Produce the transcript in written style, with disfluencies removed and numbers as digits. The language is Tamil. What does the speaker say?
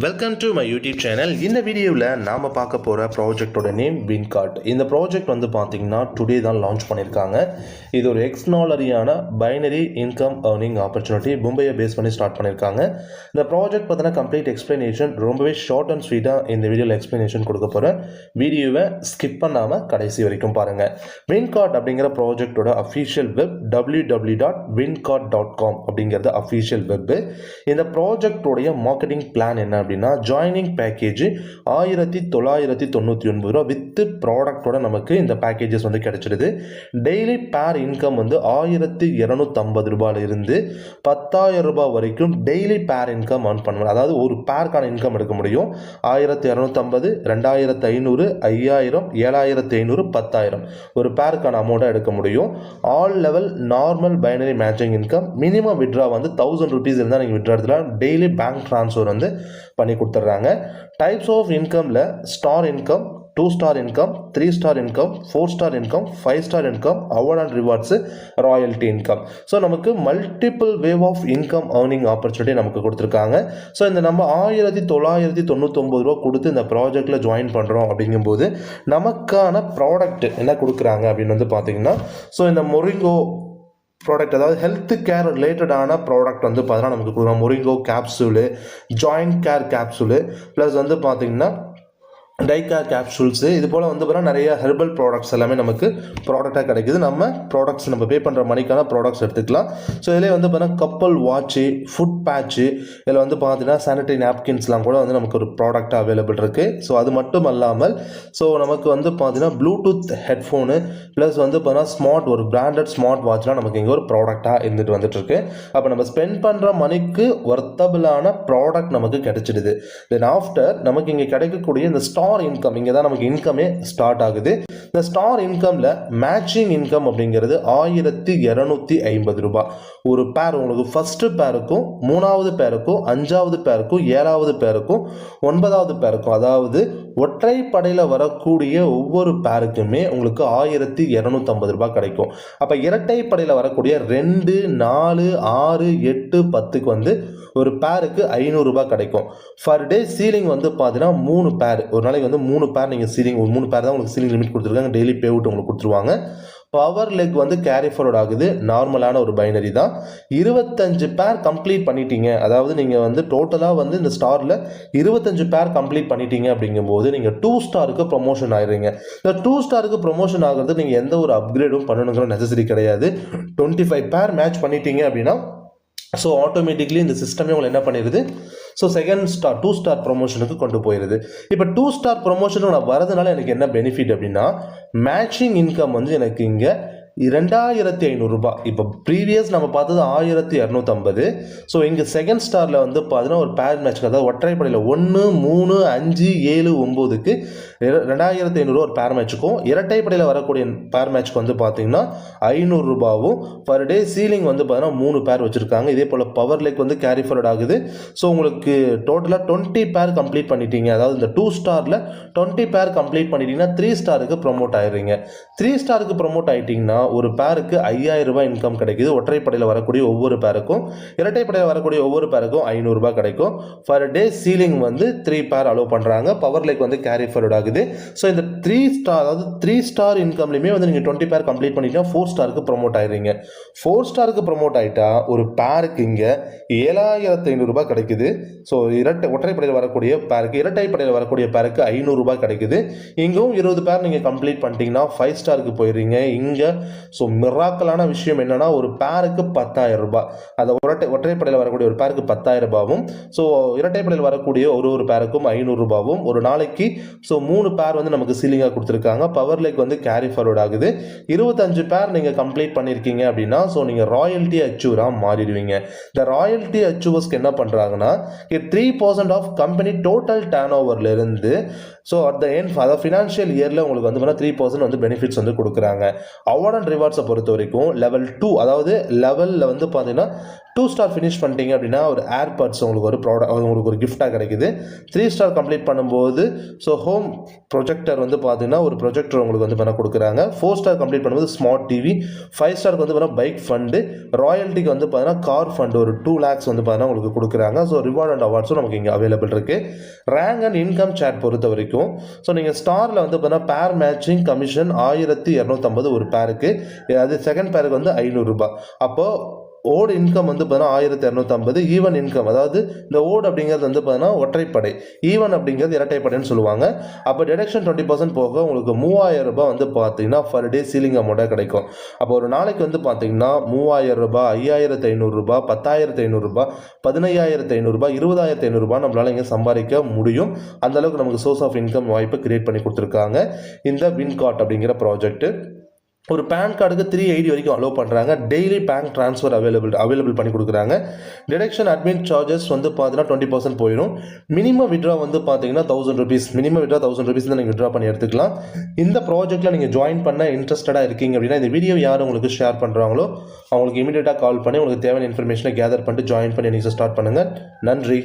Welcome to my YouTube channel. இந்த வீடியோவில் நாம் பார்க்க போகிற ப்ராஜெக்டோட நேம் வின்கார்ட். இந்த ப்ராஜெக்ட் வந்து பார்த்திங்கன்னா டுடே தான் லான்ச் பண்ணியிருக்காங்க. இது ஒரு எக்ஸ்னாலரியான பைனரி இன்கம் ஏர்னிங் ஆப்பர்ச்சுனிட்டி மும்பையை பேஸ் பண்ணி ஸ்டார்ட் பண்ணியிருக்காங்க. இந்த ப்ராஜெக்ட் பார்த்தீங்கன்னா கம்ப்ளீட் எக்ஸ்ப்ளனேஷன் ரொம்பவே ஷார்ட் அண்ட் ஸ்வீட்டாக இந்த வீடியோவில் எக்ஸ்ப்ளனேஷன் கொடுக்க போகிறேன். வீடியோவை ஸ்கிப் பண்ணாமல் கடைசி வரைக்கும் பாருங்கள். வின்கார்ட் அப்படிங்கிற ப்ராஜெக்டோட அஃபீஷியல் வெப் www.wincard.com அப்படிங்கிறது அஃபீஷியல் வெப்பு. இந்த ப்ராஜெக்டோடைய மார்க்கெட்டிங் பிளான் என்ன அப்படின்னா, ஜாயினிங் பேக்கேஜ் 1999 ரூபா வித் ப்ராடக்டோட நமக்கு இந்த பேக்கேஜஸ் வந்து கிடைச்சிடுது. டெய்லி பேர் இன்கம் வந்து 1250 ரூபாயில இருந்து 10,000 ரூபாய் வரைக்கும் டெய்லி பேர் இன்கம் ஏர்ன் பண்ணுவோம். அதாவது ஒரு பேருக்கான இன்கம் எடுக்க முடியும். 1250, 2500, 5000, 7500, 10,000 ஒரு பேருக்கான அமௌண்ட்டை எடுக்க முடியும். All level normal binary matching income. Minimum withdraw வந்து 1000 rupees இருந்தால் நீங்கள் விட்ரா எடுத்துலாம். டெய்லி பேங்க் ட்ரான்ஸ்ஃபர் வந்து பண்ணி கொடுத்துட்றாங்க. டைப்ஸ் ஆஃப் இன்கமில் star income, 2 star income, 3 star income, 4 star income, 5 star income, award and rewards, royalty income. So நமக்கு multiple wave of income earning opportunity நமக்கு கொடுத்துருக்காங்க. ஸோ இந்த நம்ம 1999 ரூபா கொடுத்து இந்த ப்ராஜெக்டில் ஜாயின் பண்ணுறோம் அப்படிங்கும்போது நமக்கான ப்ராடக்ட் என்ன கொடுக்குறாங்க அப்படின்னு வந்து பார்த்தீங்கன்னா, ஸோ இந்த மொரிங்கோ ப்ராடக்ட், அதாவது ஹெல்த் கேர் ரிலேட்டடான ப்ராடக்ட் வந்து பார்த்தீங்கன்னா நமக்கு கொடுக்குறோம். Moringa capsule, joint care capsule, plus வந்து பார்த்தீங்கன்னா டைகார் கேப்சூல்ஸு, இது போல் வந்து பார்த்தீங்கன்னா நிறைய ஹெர்பல் ப்ராடக்ட்ஸ் எல்லாமே நமக்கு ப்ராடக்டாக கிடைக்குது. நம்ம ப்ராடக்ட்ஸ் நம்ம பே பண்ணுற மணிக்கான ப்ராடக்ட்ஸ் எடுத்துக்கலாம். ஸோ இதிலே வந்து பார்த்தீங்கன்னா கப்பல் வாட்ச்சு, ஃபுட் பேட்ச்சு, இதில் வந்து பார்த்தீங்கன்னா சானிடரி நாப்கின்ஸ்லாம் கூட வந்து நமக்கு ஒரு ப்ராடக்டாக அவைலபிள் இருக்குது. ஸோ அது மட்டும் அல்லாமல் ஸோ நமக்கு வந்து பார்த்தீங்கன்னா ப்ளூடூத் ஹெட்ஃபோனு ப்ளஸ் வந்து பார்த்தீங்கன்னா ஸ்மார்ட் ஒரு பிராண்டட் ஸ்மார்ட் வாட்ச்லாம் நமக்கு இங்கே ஒரு ப்ராடக்டாக இருந்துட்டு வந்துட்டுருக்கு. அப்போ நம்ம ஸ்பெண்ட் பண்ணுற மணிக்கு ஒர்த்தபிளான ப்ராடக்ட் நமக்கு கிடைச்சிடுது. தென் ஆஃப்டர் நமக்கு இங்கே கிடைக்கக்கூடிய இந்த ஸ்டார் இன்கம், இங்கே தான் நமக்கு இன்கமே ஸ்டார்ட் ஆகுது. இந்த ஸ்டார் இன்கமில் மேட்சிங் இன்கம் அப்படிங்கிறது 1250 ரூபாய் ஒரு பேர். உங்களுக்கு ஃபர்ஸ்ட் பேருக்கும், 3வது பேருக்கும், 5வது பேருக்கும், 7வது பேருக்கும், 9வது பேருக்கும், அதாவது ஒற்றைப்படையில் வரக்கூடிய ஒவ்வொரு பேருக்குமே உங்களுக்கு 1250 ரூபாய் கிடைக்கும். அப்போ இரட்டைப்படையில் வரக்கூடிய 2, 4, 6, 8, 10க்கு வந்து ஒரு பேருக்கு 500 ரூபாய் கிடைக்கும். ஃபர் டே சீலிங் வந்து பார்த்தீங்கன்னா 3 பேர், ஒரு நாளைக்கு வந்து 3 பேர் நீங்கள் சீலிங், 3 பேர் தான் உங்களுக்கு சீலிங் லிமிட் கொடுத்துருக்காங்க. டெய்லி பே அவுட் உங்களுக்கு கொடுத்துருவாங்க. பவர் லெக் வந்து கேரி ஃபார்வர்ட் ஆகுது, நார்மலான ஒரு பைனரி தான். 25 பேர் கம்ப்ளீட் பண்ணிட்டீங்க, அதாவது நீங்கள் வந்து டோட்டலாக வந்து இந்த ஸ்டாரில் 25 பேர் கம்ப்ளீட் பண்ணிட்டீங்க அப்படிங்கும்போது நீங்கள் 2 ஸ்டாருக்கு ப்ரொமோஷன் ஆகிடுறீங்க. இந்த 2 ஸ்டாருக்கு ப்ரொமோஷன் ஆகிறது நீங்கள் எந்த ஒரு அப்கிரேடும் பண்ணணுங்கிற நெசசரி கிடையாது. 25 பேர் மேட்ச் பண்ணிட்டீங்க அப்படின்னா ஸோ ஆட்டோமேட்டிக்லி இந்த சிஸ்டமே உங்களை என்ன பண்ணிடுது, ஸோ செகண்ட் ஸ்டார் 2 ஸ்டார் ப்ரொமோஷனுக்கு கொண்டு போயிடுது. இப்போ 2 ஸ்டார் ப்ரொமோஷன் நான் வரதுனால எனக்கு என்ன பெனிஃபிட் அப்படின்னா, மேட்சிங் இன்கம் வந்து எனக்கு இங்கே 2500 ரூபாய். இப்போ ப்ரீவியஸ் நம்ம பார்த்தது 1250. ஸோ இங்கே செகண்ட் ஸ்டாரில் வந்து பார்த்தீங்கன்னா ஒரு பேர் மேட்ச்க்கு, அதாவது ஒற்றைப்படையில் 1, 3, 5, 7, 9க்கு 2500 ஒரு பேர் மேட்சுக்கும், இரட்டைப்படையில் வரக்கூடிய பேர் மேட்ச்க்கு வந்து பார்த்தீங்கன்னா 500 ரூபாவும். பர் டே சீலிங் வந்து பார்த்தீங்கன்னா 3 பேர் வச்சுருக்காங்க. இதே போல் பவர் லெக் வந்து கேரி ஃபார்வர்ட் ஆகுது. ஸோ உங்களுக்கு டோட்டலாக 20 பேர் கம்ப்ளீட் பண்ணிட்டீங்க, அதாவது இந்த 2 ஸ்டாரில் 20 பேர் கம்ப்ளீட் பண்ணிட்டீங்கன்னா 3 ஸ்டாருக்கு ப்ரொமோட் ஆகிடுறீங்க. 3 ஸ்டாருக்கு ப்ரொமோட் ஆகிட்டிங்கன்னா ஒரு பேருக்கு 5000 ரூபாய் இன்கம் கிடைக்குது. ஒற்றைப்படையில் வரக்கூடிய ஒவ்வொரு பேருக்கும், இரட்டைப்படையில் வரக்கூடிய ஒவ்வொரு பேருக்கும் 500 ரூபாய் கிடைக்கும். ஃபர் டே சீலிங் வந்து 3 பேர் அலோவ் பண்ணுறாங்க. பவர் லைக் வந்து கேரி ஃபார்வர்ட் ஆகுது. ஸோ இந்த 3 ஸ்டார், அதாவது 3 ஸ்டார் இன்கம்லையுமே வந்து நீங்கள் 20 பேர் கம்ப்ளீட் பண்ணிட்டீங்கன்னா 4 ஸ்டாருக்கு ப்ரொமோட் ஆகிடுறீங்க. 4 ஸ்டாருக்கு ப்ரொமோட் ஆகிட்டா ஒரு பேருக்கு இங்கே 7500 ரூபாய் கிடைக்குது. ஸோ ஒற்றைப்படையில் வரக்கூடிய பேருக்கு, இரட்டைப்படையில் வரக்கூடிய பேருக்கு 500 ரூபாய் கிடைக்குது. இங்கும் 20 பேர் நீங்கள் கம்ப்ளீட் பண்ணிட்டீங்கன்னா 5 ஸ்டாருக்கு போயிடுறீங்க. இங்கே ஸோ மிராக்கலான விஷயம் என்னன்னா, ஒரு பேருக்கு 10,000 ரூபாய், அந்த ஒற்றைப்படையில் வரக்கூடிய ஒரு பேருக்கு 10,000 ரூபாவும், ஸோ இரட்டைப்படையில் வரக்கூடிய ஒரு பேருக்கும் 500 ரூபாவும். ஒரு நாளைக்கு ஸோ 3 பேர் வந்து நமக்கு சீலிங்காக கொடுத்துருக்காங்க. பவர் லைக் வந்து கேரி ஃபார்வர்ட் ஆகுது. 25 பேர் நீங்கள் கம்ப்ளீட் பண்ணியிருக்கீங்க அப்படின்னா ஸோ நீங்கள் ராயல்ட்டி அச்சீவராக மாறிடுவீங்க. இந்த ராயல்ட்டி அச்சீவர்ஸ்க்கு என்ன பண்ணுறாங்கன்னா, 3% ஆஃப் கம்பெனி டோட்டல் டர்ன் ஓவர்லேருந்து ஸோ அட் த எண்ட், அதாவது ஃபினான்ஷியல் இயரில் உங்களுக்கு வந்து 3% வந்து பெனிஃபிட்ஸ் வந்து கொடுக்குறாங்க. அவார்ட் அண்ட் ரிவார்ட்ஸை பொறுத்த வரைக்கும் லெவல் 2, அதாவது லெவலில் வந்து பார்த்தீங்கன்னா 2 ஸ்டார் ஃபினிஷ் பண்ணிட்டீங்க அப்படின்னா ஒரு ஏர்பட்ஸ் உங்களுக்கு ஒரு உங்களுக்கு ஒரு கிஃப்டாக கிடைக்குது. 3 ஸ்டார் கம்ப்ளீட் பண்ணும்போது ஸோ ஹோம் ப்ரொஜெக்டர் வந்து பார்த்தீங்கன்னா ஒரு ப்ரொஜெக்டர் உங்களுக்கு வந்து பண்ண கொடுக்குறாங்க. 4 ஸ்டார் கம்ப்ளீட் பண்ணும்போது ஸ்மார்ட் டிவி, 5 ஸ்டாருக்கு வந்து பார்த்தீங்கன்னா பைக் ஃபண்டு, ராயல்ட்டிக்கு வந்து பார்த்தீங்கன்னா கார் ஃபண்டு ஒரு 2 lakhs வந்து பார்த்தீங்கன்னா உங்களுக்கு கொடுக்குறாங்க. ஸோ ரிவார்ட் அண்ட் அவார்ட்ஸும் நமக்கு இங்கே அவைலபிள் இருக்குது. ரேங்க் அண்ட் இன்கம் சேட் பொறுத்த வரைக்கும் ஸோ நீங்கள் ஸ்டாரில் வந்து பார்த்தீங்கன்னா பேர் மேட்சிங் கமிஷன் 1250 ஒரு பேருக்கு, அது செகண்ட் பேருக்கு வந்து 500 ரூபாய். அப்போது ஓடு இன்கம் வந்து பார்த்தீங்கன்னா 1250, ஈவன் இன்கம் அதாவது இந்த ஓடு அப்படிங்கிறது வந்து பார்த்தீங்கன்னா ஒற்றைப்படை, ஈவன் அப்படிங்கிறது இரட்டைப்படைன்னு சொல்லுவாங்க. அப்போ டிடக்ஷன் 20% போக உங்களுக்கு 3000 ரூபாய் வந்து பார்த்தீங்கன்னா பர் டே சீலிங் அமௌண்ட்டாக கிடைக்கும். அப்போ ஒரு நாளைக்கு வந்து பார்த்தீங்கன்னா 3000 ரூபாய், 5500 ரூபாய், 10500 ரூபாய், 15500 ரூபாய், 20500 ரூபாய் நம்மளால இங்கே சம்பாதிக்க முடியும். அந்த அளவுக்கு நமக்கு சோர்ஸ் ஆஃப் இன்கம் வாய்ப்பு கிரியேட் பண்ணி கொடுத்துருக்காங்க இந்த வின்கார்ட் அப்படிங்கிற ப்ராஜெக்ட். ஒரு பேன் கார்டுக்கு 380 வரைக்கும் அலோவ் பண்ணுறாங்க. டெய்லி பேங்க் ட்ரான்ஸ்ஃபர் அவைலபிள் பண்ணி கொடுக்குறாங்க. டிடக்ஷன் அட்மின் சார்ஜஸ் வந்து பார்த்தீங்கன்னா 20% போயிடும். மினிமம் விட்ரா வந்து பார்த்தீங்கன்னா 1000 ரூபீஸ், மினிமம் விட்ரா 1000 ரூபீஸ் தான் நீங்கள் விட்ரா பண்ணி எடுத்துக்கலாம். இந்த ப்ராஜெக்ட்டில் நீங்கள் ஜாயின் பண்ண இன்ட்ரெஸ்டடாக இருக்கீங்க அப்படின்னா இந்த வீடியோ யார் உங்களுக்கு ஷேர் பண்ணுறாங்களோ அவங்களுக்கு இமீடியட்டாக கால் பண்ணி உங்களுக்கு தேவையான இன்ஃபர்மேஷனை கேதர் பண்ணிட்டு ஜாயின் பண்ணி நீங்கள் ஸ்டார்ட் பண்ணுங்கள். நன்றி.